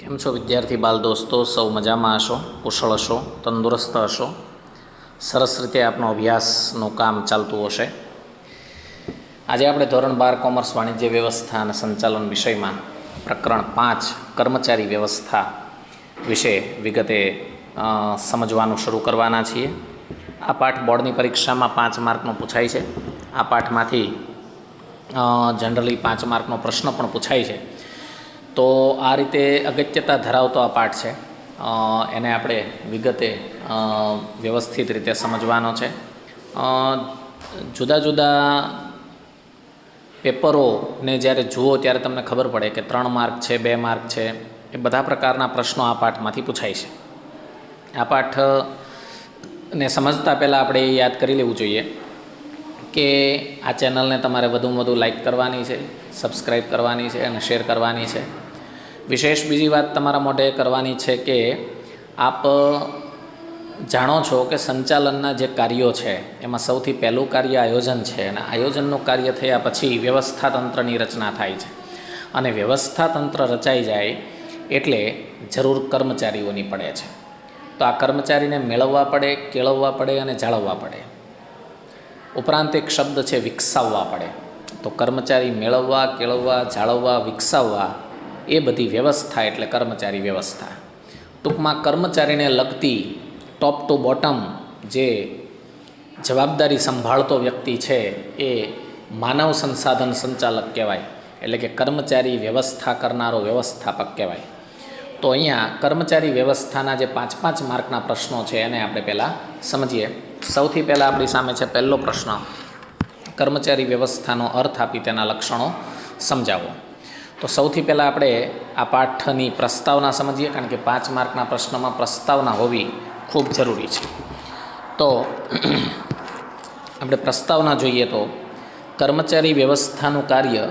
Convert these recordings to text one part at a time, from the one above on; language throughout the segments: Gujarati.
કેમ છો વિદ્યાર્થી બાલ દોસ્તો? સૌ મજામાં હશો, કુશળ હશો, તંદુરસ્ત હશો, સરસ રીતે આપનો અભ્યાસનું કામ ચાલતું હશે. આજે આપણે ધોરણ 12 કોમર્સ વાણિજ્ય વ્યવસ્થા અને સંચાલન વિષયમાં પ્રકરણ 5 કર્મચારી વ્યવસ્થા વિશે વિગતે સમજવાનું શરૂ કરવાના છીએ. આ પાઠ બોર્ડની પરીક્ષામાં 5 માર્કનો પૂછાય છે. આ પાઠમાંથી જનરલી 5 માર્કનો પ્રશ્ન પણ પૂછાય છે. તો આ રીતે અગત્યતા ધરાવતો આ પાઠ છે. એને આપણે વિગતે વ્યવસ્થિત રીતે સમજવાનો છે. જુદા જુદા પેપરોને જ્યારે જુઓ ત્યારે તમને ખબર પડે કે 3 માર્ક છે, 2 માર્ક છે, એ બધા પ્રકારના પ્રશ્નો આ પાઠમાંથી પૂછાય છે. આ પાઠને સમજતા પહેલાં આપણે એ યાદ કરી લેવું જોઈએ કે આ ચેનલને તમારે વધુમાં વધુ લાઈક કરવાની છે, સબસ્ક્રાઈબ કરવાની છે અને શેર કરવાની છે. વિશેષ બીજી વાત તમારા માટે કરવાની છે કે આપ જાણો છો કે સંચાલનના જે કાર્યો છે એમાં સૌથી પહેલું કાર્ય આયોજન છે, અને આયોજનનું કાર્ય થયા પછી વ્યવસ્થા તંત્રની રચના થાય છે. અને વ્યવસ્થા તંત્ર રચાઈ જાય એટલે જરૂર કર્મચારીઓની પડે છે. તો આ કર્મચારીને મેળવવા પડે, કેળવવા પડે અને જાળવવા પડે. ઉપરાંત એક શબ્દ છે વિકસાવવા પડે. તો કર્મચારી મેળવવા, કેળવવા, જાળવવા, વિકસાવવા, એ બધી વ્યવસ્થા એટલે કર્મચારી વ્યવસ્થા. ટૂંકમાં કર્મચારીને લગતી ટોપ ટુ બોટમ જે જવાબદારી સંભાળતો વ્યક્તિ છે એ માનવ સંસાધન સંચાલક કહેવાય, એટલે કે કર્મચારી વ્યવસ્થા કરનારો વ્યવસ્થાપક કહેવાય. તો અહીંયા કર્મચારી વ્યવસ્થાના જે 5-5 માર્કના પ્રશ્નો છે એને આપણે પહેલાં સમજીએ. સૌથી પહેલાં આપણી સામે છે પહેલો પ્રશ્ન, કર્મચારી વ્યવસ્થાનો અર્થ આપી તેના લક્ષણો સમજાવો. તો સૌથી પહેલાં આપણે આ પાઠની પ્રસ્તાવના સમજીએ, કારણ કે 5 માર્કના પ્રશ્નમાં પ્રસ્તાવના હોવી ખૂબ જરૂરી છે. તો આપણે પ્રસ્તાવના જોઈએ તો કર્મચારી વ્યવસ્થાનું કાર્ય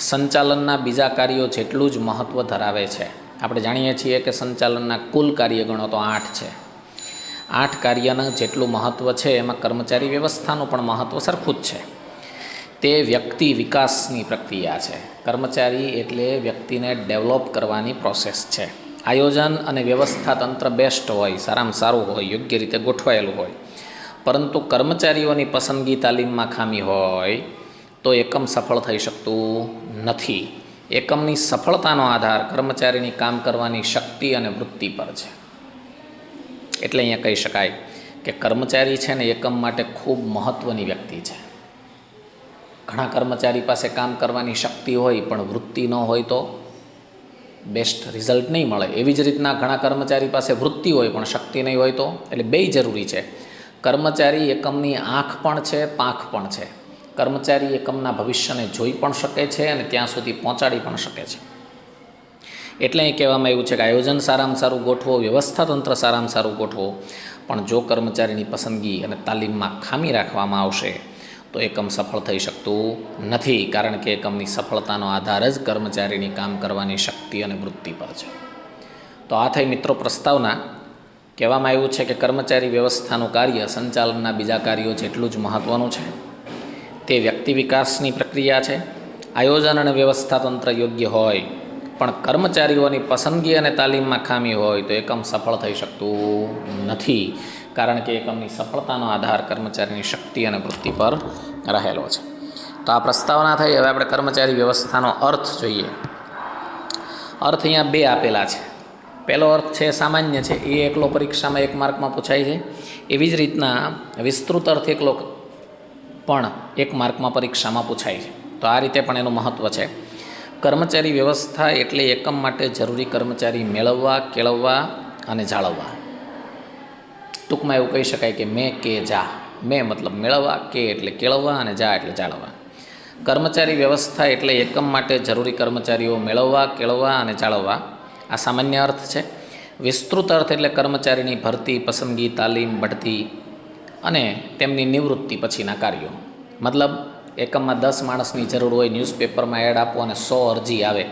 સંચાલનના બીજા કાર્યો જેટલું જ મહત્ત્વ ધરાવે છે. આપણે જાણીએ છીએ કે સંચાલનના કુલ કાર્ય ગણો તો 8 છે. 8 કાર્યનું જેટલું મહત્ત્વ છે એમાં કર્મચારી વ્યવસ્થાનું પણ મહત્ત્વ સરખું જ છે. તે વ્યક્તિ વિકાસની પ્રક્રિયા છે. કર્મચારી એટલે વ્યક્તિને ડેવલપ કરવાની પ્રોસેસ છે. આયોજન અને વ્યવસ્થા તંત્ર બેસ્ટ હોય, સારામાં સારું હોય, યોગ્ય રીતે ગોઠવાયેલું હોય, પરંતુ કર્મચારીઓની પસંદગી તાલીમમાં ખામી હોય તો એકમ સફળ થઈ શકતું નથી. એકમની સફળતાનો આધાર કર્મચારીની કામ કરવાની શક્તિ અને વૃત્તિ પર છે. એટલે અહીંયા કહી શકાય કે કર્મચારી છે ને એકમ માટે ખૂબ મહત્ત્વની વ્યક્તિ છે. ઘણા કર્મચારી પાસે કામ કરવાની શક્તિ હોય પણ વૃત્તિ ન હોય તો બેસ્ટ રિઝલ્ટ નહીં મળે. એવી જ રીતના ઘણા કર્મચારી પાસે વૃત્તિ હોય પણ શક્તિ નહીં હોય તો, એટલે બેય જરૂરી છે. કર્મચારી એકમની આંખ પણ છે, પાંખ પણ છે. કર્મચારી એકમના ભવિષ્યને જોઈ પણ શકે છે અને ત્યાં સુધી પહોંચાડી પણ શકે છે. એટલે એ કહેવામાં આવ્યું છે કે આયોજન સારામાં સારું ગોઠવો, વ્યવસ્થા તંત્ર સારામાં સારું ગોઠવો, પણ જો કર્મચારીની પસંદગી અને તાલીમમાં ખામી રાખવામાં આવશે તો એકમ સફળ થઈ શકતું નથી, કારણ કે એકમની સફળતાનો આધાર જ કર્મચારીની કામ કરવાની શક્તિ અને વૃત્તિ પર છે. તો આ થઈ મિત્રો પ્રસ્તાવના. કહેવામાં આવ્યું છે કે કર્મચારી વ્યવસ્થાનું કાર્ય સંચાલનના બીજા કાર્યો જેટલું જ મહત્ત્વનું છે. તે વ્યક્તિ વિકાસની પ્રક્રિયા છે. આયોજન અને વ્યવસ્થા તંત્ર યોગ્ય હોય પણ કર્મચારીઓની પસંદગી અને તાલીમમાં ખામી હોય તો એકમ સફળ થઈ શકતું નથી, કારણ કે એકમની સફળતાનો આધાર કર્મચારીની શક્તિ અને વૃત્તિ પર રહેલો છે. તો આ પ્રસ્તાવના થઈ. હવે આપણે કર્મચારી વ્યવસ્થાનો અર્થ જોઈએ. અર્થ અહીંયા 2 આપેલા છે. પહેલો અર્થ છે સામાન્ય છે, એ એકલો પરીક્ષામાં 1 માર્કમાં પૂછાય છે. એવી જ રીતના વિસ્તૃત અર્થ એકલો પણ 1 માર્કમાં પરીક્ષામાં પૂછાય છે. તો આ રીતે પણ એનું મહત્ત્વ છે. કર્મચારી વ્યવસ્થા એટલે એકમ માટે જરૂરી કર્મચારી મેળવવા, કેળવવા અને જાળવવા. ટૂંકમાં એવું કહી શકાય કે મેં કે જા. મેં મતલબ મેળવવા, કે એટલે કેળવવા અને જા એટલે જાળવવા. કર્મચારી વ્યવસ્થા એટલે એકમ માટે જરૂરી કર્મચારીઓ મેળવવા, કેળવવા અને જાળવવા. આ સામાન્ય અર્થ છે. વિસ્તૃત અર્થ એટલે કર્મચારીની ભરતી, પસંદગી, તાલીમ, બઢતી અને તેમની નિવૃત્તિ પછીના કાર્યો. મતલબ એકમમાં 10 માણસની જરૂર હોય, ન્યૂઝપેપરમાં એડ આપો અને 100 અરજી આવે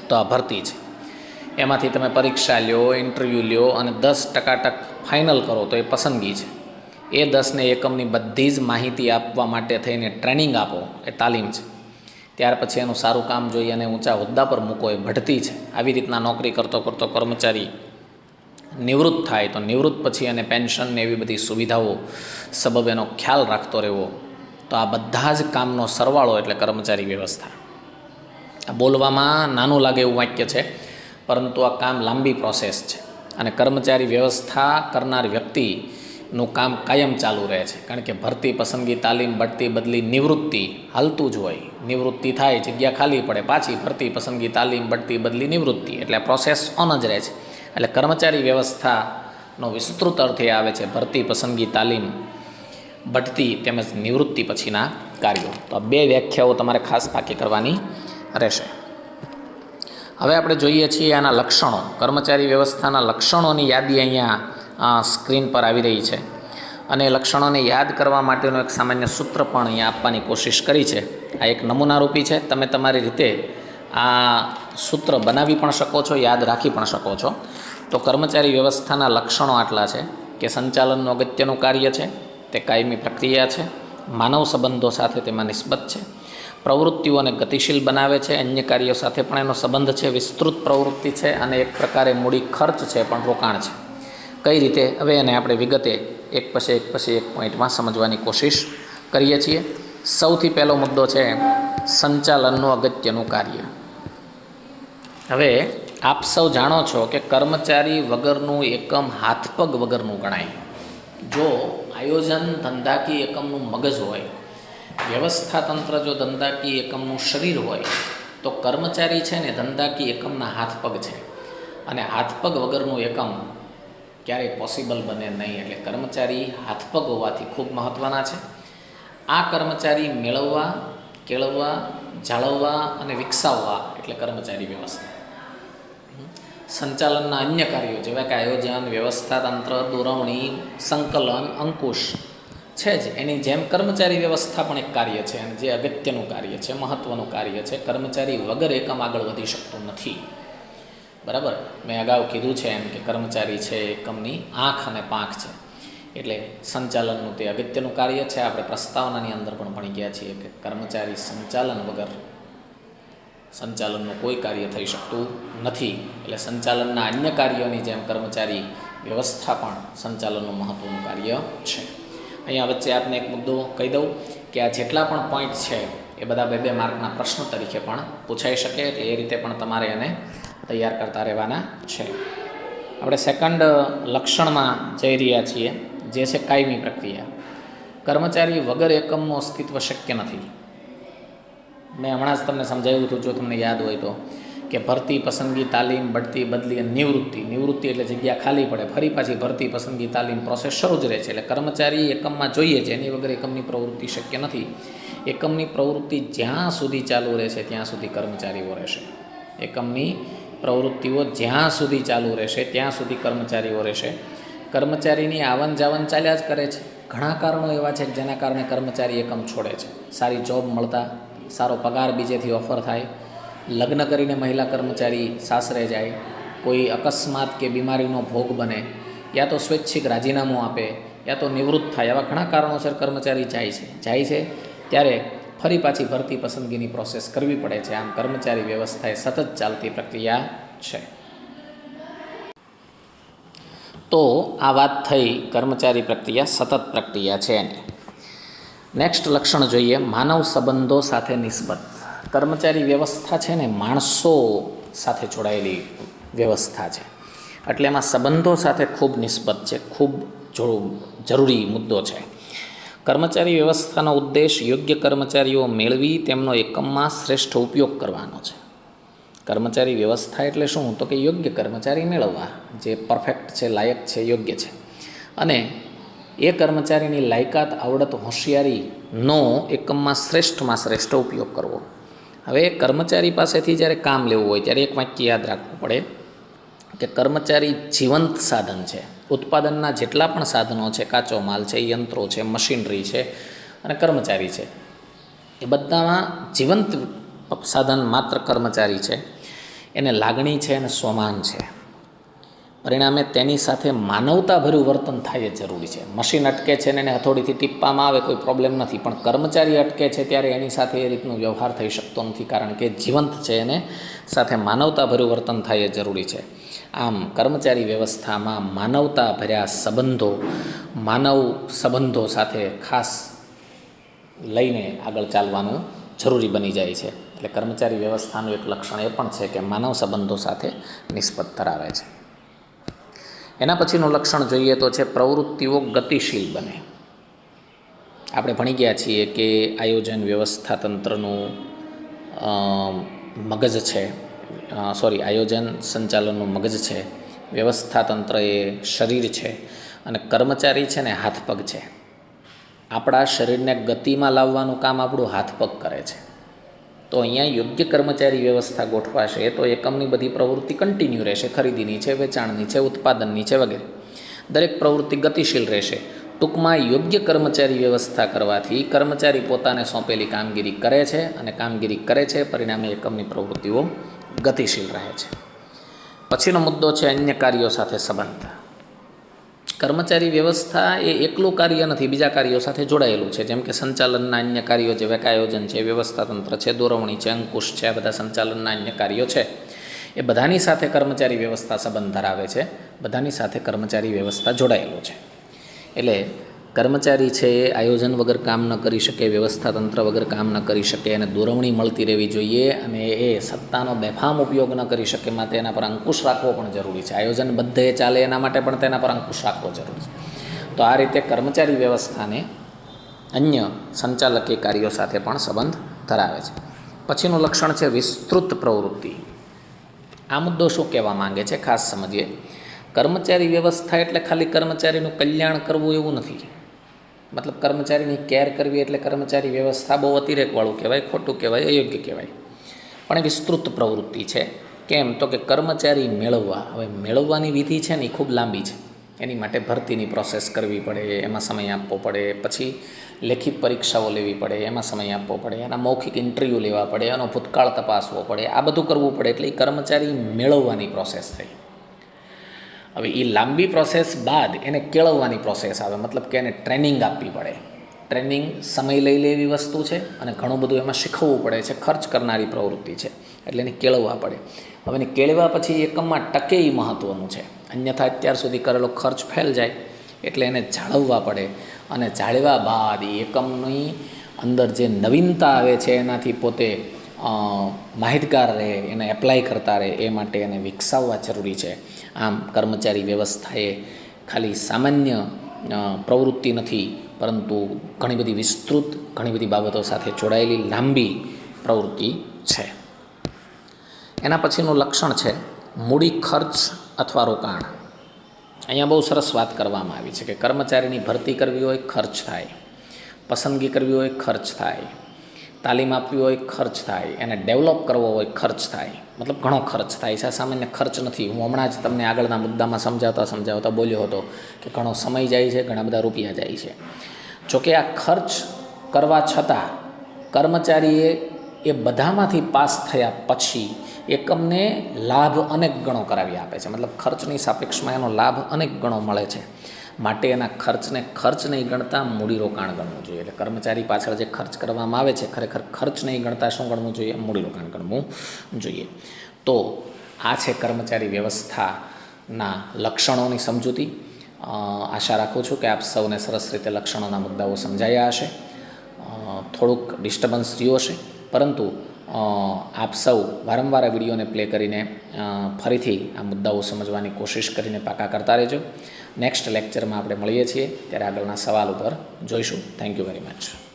તો આ ભરતી છે. એમાંથી તમે પરીક્ષા લ્યો, ઇન્ટરવ્યૂ લ્યો અને 10 ટકાટક ફાઇનલ કરો તો એ પસંદગી છે. એ 10ને એકમની બધી જ માહિતી આપવા માટે થઈને ટ્રેનિંગ આપો એ તાલીમ છે. ત્યાર પછી એનું સારું કામ જોઈએ અને ઊંચા હોદ્દા પર મૂકો એ બઢતી છે. આવી રીતના નોકરી કરતો કરતો કર્મચારી નિવૃત્ત થાય તો નિવૃત્ત પછી એને પેન્શન ને એવી બધી સુવિધાઓ સબબ એનો ખ્યાલ રાખતો રહેવો. તો આ બધા જ કામનો સરવાળો એટલે કર્મચારી વ્યવસ્થા. આ બોલવામાં નાનું લાગે એવું વાક્ય છે, પરંતુ આ કામ લાંબી પ્રોસેસ છે અને કર્મચારી વ્યવસ્થા કરનાર વ્યક્તિનું કામ કાયમ ચાલુ રહે છે. કારણ કે ભરતી, પસંદગી, તાલીમ, બઢતી, બદલી, નિવૃત્તિ હાલતું જ હોય. નિવૃત્તિ થાય, જગ્યા ખાલી પડે, પાછી ભરતી, પસંદગી, તાલીમ, બઢતી, બદલી, નિવૃત્તિ, એટલે આ પ્રોસેસ ઓન જ રહે છે. એટલે કર્મચારી વ્યવસ્થાનો વિસ્તૃત અર્થ એ આવે છે ભરતી, પસંદગી, તાલીમ, બઢતી તેમજ નિવૃત્તિ પછીના કાર્યો. તો આ બે વ્યાખ્યાઓ તમારે ખાસ પાકી કરવાની રહેશે. હવે આપણે જોઈએ છીએ આના લક્ષણો. કર્મચારી વ્યવસ્થાના લક્ષણોની યાદી અહીંયા સ્ક્રીન પર આવી રહી છે અને લક્ષણોને યાદ કરવા માટેનું એક સામાન્ય સૂત્ર પણ અહીંયા આપવાની કોશિશ કરી છે. આ એક નમૂનારૂપી છે. તમે તમારી રીતે આ સૂત્ર બનાવી પણ શકો છો, યાદ રાખી પણ શકો છો. તો કર્મચારી વ્યવસ્થાના લક્ષણો આટલા છે કે સંચાલનનું અગત્યનું કાર્ય છે, તે કાયમી પ્રક્રિયા છે, માનવ સંબંધો સાથે તેમાં નિસ્બત છે, પ્રવૃત્તિઓને ગતિશીલ બનાવે છે, અન્ય કાર્યો સાથે પણ એનો સંબંધ છે, વિસ્તૃત પ્રવૃત્તિ છે અને એક પ્રકારે મૂડી ખર્ચ છે પણ રોકાણ છે. કઈ રીતે? હવે એને આપણે વિગતે એક પછી એક પોઈન્ટમાં સમજવાની કોશિશ કરીએ છીએ. સૌથી પહેલો મુદ્દો છે સંચાલનનું અગત્યનું કાર્ય. હવે આપ સૌ જાણો છો કે કર્મચારી વગરનું એકમ હાથપગ વગરનું ગણાય. જો આયોજન ધંધાકીય એકમનું મગજ હોય, વ્યવસ્થા તંત્ર જો ધંધાકીય એકમનું શરીર હોય, તો કર્મચારી છે ને ધંધાકીય એકમના હાથપગ છે. અને હાથપગ વગરનું એકમ ક્યારેય પોસિબલ બને નહીં. એટલે કર્મચારી હાથપગ હોવાથી ખૂબ મહત્ત્વના છે. આ કર્મચારી મેળવવા, કેળવવા, જાળવવા અને વિકસાવવા એટલે કર્મચારી વ્યવસ્થા. સંચાલનના અન્ય કાર્યો જેવા કે આયોજન, વ્યવસ્થા તંત્ર, દોરવણી, સંકલન, અંકુશ છે જ, એની જેમ કર્મચારી વ્યવસ્થા પણ એક કાર્ય છે અને જે અગત્યનું કાર્ય છે, મહત્ત્વનું કાર્ય છે. કર્મચારી વગર એકમ આગળ વધી શકતું નથી. બરાબર? મેં અગાઉ કીધું છે એમ કે કર્મચારી છે એકમની આંખ અને પાંખ છે. એટલે સંચાલનનું તે અગત્યનું કાર્ય છે. આપણે પ્રસ્તાવનાની અંદર પણ ભણી ગયા છીએ કે કર્મચારી સંચાલન વગર સંચાલનનું કોઈ કાર્ય થઈ શકતું નથી. એટલે સંચાલનના અન્ય કાર્યોની જેમ કર્મચારી વ્યવસ્થા પણ સંચાલનનું મહત્ત્વનું કાર્ય છે. અહીંયા વચ્ચે આપને એક મુદ્દો કહી દઉં કે આ જેટલા પણ પોઈન્ટ છે એ બધા 2-2 માર્કના પ્રશ્ન તરીકે પણ પૂછાઈ શકે. એટલે એ રીતે પણ તમારે એને તૈયાર કરતા રહેવાના છે. આપણે સેકન્ડ લક્ષણમાં જઈ રહ્યા છીએ, જે છે કાયમી પ્રક્રિયા. કર્મચારી વગર એકમનું અસ્તિત્વ શક્ય નથી. મેં હમણાં જ તમને સમજાવ્યું હતું, જો તમને યાદ હોય તો, કે ભરતી, પસંદગી, તાલીમ, બઢતી, બદલી અને નિવૃત્તિ. નિવૃત્તિ એટલે જગ્યા ખાલી પડે, ફરી પાછી ભરતી, પસંદગી, તાલીમ પ્રોસેસ શરૂ જ રહે છે. એટલે કર્મચારી એકમમાં જોઈએ છે, એની વગર એકમની પ્રવૃત્તિ શક્ય નથી. એકમની પ્રવૃત્તિ જ્યાં સુધી ચાલુ રહેશે ત્યાં સુધી કર્મચારીઓ રહેશે. એકમની પ્રવૃત્તિઓ જ્યાં સુધી ચાલુ રહેશે ત્યાં સુધી કર્મચારીઓ રહેશે. કર્મચારીની આવન જાવન ચાલ્યા જ કરે છે. ઘણા કારણો એવા છે કે જેના કારણે કર્મચારી એકમ છોડે છે. સારી જોબ મળતા, સારો પગાર બીજેથી ઓફર થાય, લગ્ન કરીને મહિલા કર્મચારી સાસરે જાય, કોઈ અકસ્માત કે બીમારીનો ભોગ બને, યા તો સ્વૈચ્છિક રાજીનામું આપે, યા તો નિવૃત્ત થાય. આવા ઘણા કારણોસર કર્મચારી જાય છે ત્યારે ફરી પાછી ભરતી, પસંદગીની પ્રોસેસ કરવી પડે છે. આમ કર્મચારી વ્યવસ્થા એ સતત ચાલતી પ્રક્રિયા છે. તો આ વાત થઈ કર્મચારી પ્રક્રિયા સતત પ્રક્રિયા છે એની. નેક્સ્ટ લક્ષણ જોઈએ, માનવ સંબંધો સાથે નિસ્બત. કર્મચારી વ્યવસ્થા છે ને માણસો સાથે જોડાયેલી વ્યવસ્થા છે. એટલે એમાં સંબંધો સાથે ખૂબ નિસ્બત છે, ખૂબ જરૂરી મુદ્દો છે. કર્મચારી વ્યવસ્થાનો ઉદ્દેશ યોગ્ય કર્મચારીઓ મેળવી તેમનો એકમમાં શ્રેષ્ઠ ઉપયોગ કરવાનો છે. કર્મચારી વ્યવસ્થા એટલે શું? તો કે યોગ્ય કર્મચારી મેળવવા, જે પરફેક્ટ છે, લાયક છે, યોગ્ય છે. અને એ કર્મચારીની લાયકાત, આવડત, હોશિયારીનો એકમમાં શ્રેષ્ઠમાં શ્રેષ્ઠ ઉપયોગ કરવો. હવે કર્મચારી પાસેથી જ્યારે કામ લેવું હોય ત્યારે એક વાક્ય યાદ રાખવું પડે કે કર્મચારી જીવંત સાધન છે. ઉત્પાદનના જેટલા પણ સાધનો છે, કાચો માલ છે, યંત્રો છે, મશીનરી છે અને કર્મચારી છે, એ બધામાં જીવંત સાધન માત્ર કર્મચારી છે. એને લાગણી છે અને સ્વમાન છે. પરિણામે તેની સાથે માનવતાભર્યું વર્તન થાય એ જરૂરી છે. મશીન અટકે છે ને એને હથોડીથી ટીપવામાં આવે કોઈ પ્રોબ્લેમ નથી, પણ કર્મચારી અટકે છે ત્યારે એની સાથે એ રીતનો વ્યવહાર થઈ શકતો નથી, કારણ કે જીવંત છે, એને સાથે માનવતાભર્યું વર્તન થાય એ જરૂરી છે. આમ કર્મચારી વ્યવસ્થામાં માનવતાભર્યા સંબંધો, માનવ સંબંધો સાથે ખાસ લઈને આગળ ચાલવાનું જરૂરી બની જાય છે. એટલે કર્મચારી વ્યવસ્થાનું એક લક્ષણ એ પણ છે કે માનવ સંબંધો સાથે નિસ્બત ધરાવે છે. એના પછીનું લક્ષણ જોઈએ તો છે પ્રવૃત્તિઓ ગતિશીલ બને. આપણે ભણી ગયા છીએ કે આયોજન વ્યવસ્થા તંત્રનું મગજ છે, આયોજન સંચાલનનું મગજ છે, વ્યવસ્થા તંત્ર એ શરીર છે, અને કર્મચારી છે ને હાથ પગ છે. આપણા શરીરને ગતિમાં લાવવાનું કામ આપણું હાથ પગ કરે છે. તો અહીંયા યોગ્ય કર્મચારી વ્યવસ્થા ગોઠવાશે તો એકમની બધી પ્રવૃત્તિ કન્ટિન્યુ રહેશે. ખરીદીની છે, વેચાણની છે, ઉત્પાદનની છે વગેરે દરેક પ્રવૃત્તિ ગતિશીલ રહેશે. ટૂંકમાં યોગ્ય કર્મચારી વ્યવસ્થા કરવાથી કર્મચારી પોતાને સોંપેલી કામગીરી કરે છે, અને કામગીરી કરે છે પરિણામે એકમની પ્રવૃત્તિઓ ગતિશીલ રહે છે. પછીનો મુદ્દો છે અન્ય કાર્યો સાથે સંબંધ. કર્મચારી વ્યવસ્થા એ એકલું કાર્ય નથી, બીજા કાર્યો સાથે જોડાયેલું છે. જેમ કે સંચાલનના અન્ય કાર્યો જેવા કે આયોજન છે, વ્યવસ્થા તંત્ર છે, દોરવણી છે, અંકુશ છે, આ બધા સંચાલનના અન્ય કાર્યો છે. એ બધાની સાથે કર્મચારી વ્યવસ્થા સંબંધ ધરાવે છે, બધાની સાથે કર્મચારી વ્યવસ્થા જોડાયેલું છે. એટલે કર્મચારી છે એ આયોજન વગર કામ ન કરી શકે, વ્યવસ્થા તંત્ર વગર કામ ન કરી શકે, અને દોરવણી મળતી રહેવી જોઈએ, અને એ સત્તાનો બેફામ ઉપયોગ ન કરી શકે. માટે એના પર અંકુશ રાખવો પણ જરૂરી છે. આયોજન બધે ચાલે એના માટે પણ તેના પર અંકુશ રાખવો જરૂરી છે. તો આ રીતે કર્મચારી વ્યવસ્થાને અન્ય સંચાલકીય કાર્યો સાથે પણ સંબંધ ધરાવે છે. પછીનું લક્ષણ છે વિસ્તૃત પ્રવૃત્તિ. આ મુદ્દો શું કહેવા માંગે છે ખાસ સમજીએ. કર્મચારી વ્યવસ્થા એટલે ખાલી કર્મચારીનું કલ્યાણ કરવું એવું નથી. મતલબ કર્મચારીની કેર કરવી એટલે કર્મચારી વ્યવસ્થા બહુ અતિરેકવાળું કહેવાય, ખોટું કહેવાય, અયોગ્ય કહેવાય. પણ એ વિસ્તૃત પ્રવૃત્તિ છે. કેમ તો કે કર્મચારી મેળવવા, હવે મેળવવાની વિધિ છે ને એ ખૂબ લાંબી છે. એની માટે ભરતીની પ્રોસેસ કરવી પડે, એમાં સમય આપવો પડે, પછી લેખિત પરીક્ષાઓ લેવી પડે, એમાં સમય આપવો પડે, એના મૌખિક ઇન્ટરવ્યૂ લેવા પડે, એનો ભૂતકાળ તપાસવો પડે, આ બધું કરવું પડે. એટલે એ કર્મચારી મેળવવાની પ્રોસેસ થઈ. હવે એ લાંબી પ્રોસેસ બાદ એને કેળવવાની પ્રોસેસ આવે, મતલબ કે એને ટ્રેનિંગ આપવી પડે. ટ્રેનિંગ સમય લઈ લે એવી વસ્તુ છે, અને ઘણું બધું એમાં શીખવવું પડે છે. ખર્ચ કરનારી પ્રવૃત્તિ છે, એટલે એને કેળવવા પડે. હવે એને કેળવ્યા પછી એકમમાં ટકે એ મહત્ત્વનું છે. અન્યથા અત્યાર સુધી કરેલો ખર્ચ ફેલ જાય. એટલે એને જાળવવા પડે, અને જાળવ્યા બાદ એ એકમની અંદર જે નવીનતા આવે છે એનાથી પોતે માહિતગાર રહે, એને એપ્લાય કરતા રહે, એ માટે એને વિકસાવવા જરૂરી છે. આમ કર્મચારી વ્યવસ્થા એ ખાલી સામાન્ય પ્રવૃત્તિ નથી, પરંતુ ઘણી બધી વિસ્તૃત, ઘણી બધી બાબતો સાથે જોડાયેલી લાંબી પ્રવૃત્તિ છે. એના પછીનું લક્ષણ છે મૂડી ખર્ચ અથવા રોકાણ. અહીંયા બહુ સરસ વાત કરવામાં આવી છે કે કર્મચારીની ભરતી કરવી હોય ખર્ચ થાય, પસંદગી કરવી હોય ખર્ચ થાય, તાલીમ આપવી હોય ખર્ચ થાય, એને ડેવલપ કરવો હોય ખર્ચ થાય. મતલબ ઘણો ખર્ચ થાય છે. સામાન્ય ખર્ચ નથી. હું હમણાં જ તમને આગળના મુદ્દામાં સમજાવતા બોલ્યો હતો કે ઘણો સમય જાય છે, ઘણા બધા રૂપિયા જાય છે. જોકે આ ખર્ચ કરવા છતાં કર્મચારીએ એ બધામાંથી પાસ થયા પછી એકમને લાભ અનેક ગણો કરાવી આપે છે. મતલબ ખર્ચની સાપેક્ષમાં એનો લાભ અનેક ગણો મળે છે. માટે એના ખર્ચને ખર્ચ નહીં ગણતા મૂડીરોકાણ ગણવું જોઈએ. એટલે કર્મચારી પાછળ જે ખર્ચ કરવામાં આવે છે ખરેખર ખર્ચ નહીં ગણતા શું ગણવું જોઈએ? મૂડીરોકાણ ગણવું જોઈએ. તો આ છે કર્મચારી વ્યવસ્થાના લક્ષણોની સમજૂતી. આશા રાખું છું કે આપ સૌને સરસ રીતે લક્ષણોના મુદ્દાઓ સમજાયા હશે. થોડુંક ડિસ્ટર્બન્સ થયું હશે, પરંતુ આપ સૌ વારંવાર આ વિડીયોને પ્લે કરીને ફરીથી આ મુદ્દાઓ સમજવાની કોશિશ કરીને પાકા કરતા રહેજો. નેક્સ્ટ લેક્ચરમાં આપણે મળીએ છીએ, ત્યારે આગળના સવાલ ઉપર જોઈશું. Thank you very much.